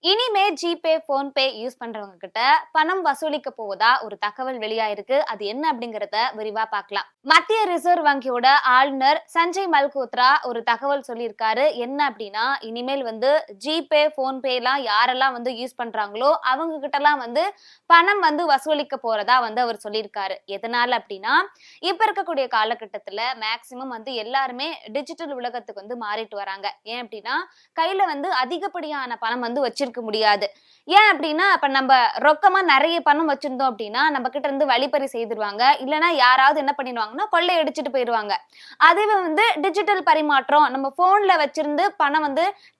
இனிமே GPay, PhonePe use பண்றவங்க கிட்ட பணம் வசூலிக்க போவதா ஒரு தகவல் வெளியாயிருக்கு. அது என்ன அப்படிங்கறத விரிவா பார்க்கலாம். மத்திய ரிசர்வ் வங்கியோட ஆளுநர் சஞ்சய் மல்கோத்ரா ஒரு தகவல் சொல்லியிருக்காரு. என்ன அப்படின்னா, இனிமேல் ஜிபே, போன்பே எல்லாம் யாரெல்லாம் யூஸ் பண்றாங்களோ அவங்க கிட்ட எல்லாம் பணம் வசூலிக்க போறதா அவர் சொல்லியிருக்காரு. எதனால அப்படின்னா, இப்ப இருக்கக்கூடிய காலகட்டத்துல மேக்சிமம் எல்லாருமே டிஜிட்டல் உலகத்துக்கு மாறிட்டு வராங்க. ஏன் அப்படின்னா, கையில அதிகப்படியான பணம் வச்சிருக்க முடியாது. ஏன் அப்படின்னா, அப்ப நம்ம ரொக்கமா நிறைய பணம் வச்சிருந்தோம் அப்படின்னா நம்ம கிட்ட இருந்து வழிப்பறி செய்திருவாங்க. இல்லைன்னா யாராவது என்ன பண்ணிடுவாங்கன்னா கொள்ளை அடிச்சுட்டு போயிருவாங்க. அதுவே டிஜிட்டல் பரிமாற்றம் நம்ம போன்ல வச்சிருந்து பணம்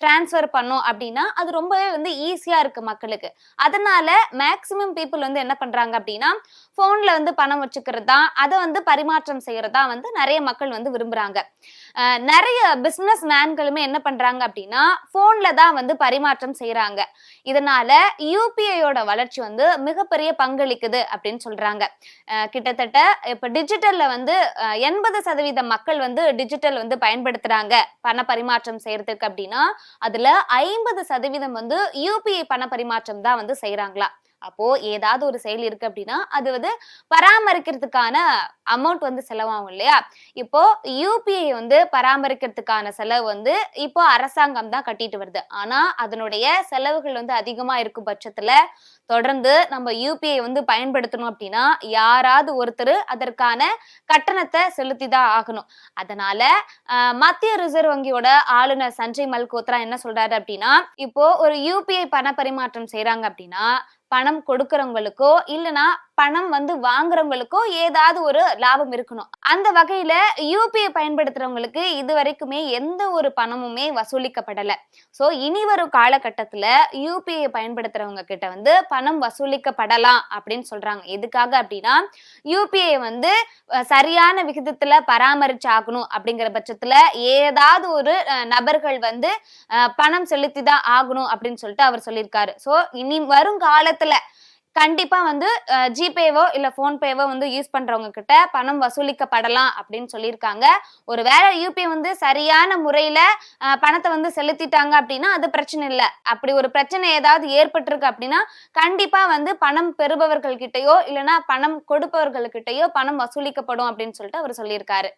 டிரான்ஸ்ஃபர் பண்ணோம் அப்படின்னா அது ரொம்பவே ஈஸியா இருக்கு மக்களுக்கு. அதனால மேக்சிமம் பீப்புள் என்ன பண்றாங்க அப்படின்னா, போன்ல பணம் வச்சுக்கிறது தான், அதை பரிமாற்றம் செய்யறதா நிறைய மக்கள் விரும்புறாங்க. நிறைய பிசினஸ் மேன்களுமே என்ன பண்றாங்க அப்படின்னா, போன்ல தான் பரிமாற்றம் செய்யறாங்க. இதனால யூபிஐயோட வளர்ச்சி மிகப்பெரிய பங்களிக்குது அப்படின்னு சொல்றாங்க. கிட்டத்தட்ட இப்ப டிஜிட்டல்ல 80% மக்கள் டிஜிட்டல் பயன்படுத்துறாங்க பண பரிமாற்றம் செய்யறதுக்கு அப்படின்னா, அதுல 50% யூபிஐ பண பரிமாற்றம் தான் செய்யறாங்களா. அப்போ ஏதாவது ஒரு செயல் இருக்கு அப்படின்னா அது பராமரிக்கிறதுக்கான அமௌண்ட் செலவாகும் இல்லையா. இப்போ யூபிஐ பராமரிக்கிறதுக்கான செலவு இப்போ அரசாங்கம் தான் கட்டிட்டு வருது. ஆனா அதனுடைய செலவுகள் அதிகமா இருக்கும் பட்சத்துல தொடர்ந்து நம்ம யூபிஐ பயன்படுத்தணும் அப்படின்னா யாராவது ஒருத்தர் அதற்கான கட்டணத்தை செலுத்திதான் ஆகணும். அதனால மத்திய ரிசர்வ் வங்கியோட ஆளுநர் சஞ்சய் மல்கோத்ரா என்ன சொல்றாரு அப்படின்னா, இப்போ ஒரு யூபிஐ பண பரிமாற்றம் செய்யறாங்க அப்படின்னா பணம் கொடுக்கறவங்களுக்கோ இல்லனா பணம் வாங்குறவங்களுக்கோ ஏதாவது ஒரு லாபம் இருக்கணும். அந்த வகையில யூபிஐ பயன்படுத்துறவங்களுக்கு இதுவரைக்குமே எந்த ஒரு பணமுமே வசூலிக்கப்படல. சோ இனி வரும் காலகட்டத்துல யூபிஐ பயன்படுத்துறவங்க கிட்ட பணம் வசூலிக்கப்படலாம் அப்படின்னு சொல்றாங்க. எதுக்காக அப்படின்னா, யூபிஐ சரியான விகிதத்துல பராமரிச்சாகணும் அப்படிங்கிற பட்சத்துல ஏதாவது ஒரு நபர்கள் பணம் செலுத்திதான் ஆகணும் அப்படின்னு சொல்லிட்டு அவர் சொல்லியிருக்காரு. சோ இனி வரும் காலத்துல கண்டிப்பா ஜிபேவோ இல்ல போன்பேவோ யூஸ் பண்றவங்க கிட்ட பணம் வசூலிக்கப்படலாம் அப்படின்னு சொல்லியிருக்காங்க. ஒரு வேளை யூபிஐ சரியான முறையில பணத்தை செலுத்திட்டாங்க அப்படின்னா அது பிரச்சனை இல்லை. அப்படி ஒரு பிரச்சனை ஏதாவது ஏற்பட்டிருக்கு அப்படின்னா கண்டிப்பா பணம் பெறுபவர்கள் கிட்டயோ இல்லைன்னா பணம் கொடுப்பவர்கள் கிட்டயோ பணம் வசூலிக்கப்படும் அப்படின்னு சொல்லிட்டு அவர் சொல்லியிருக்காரு.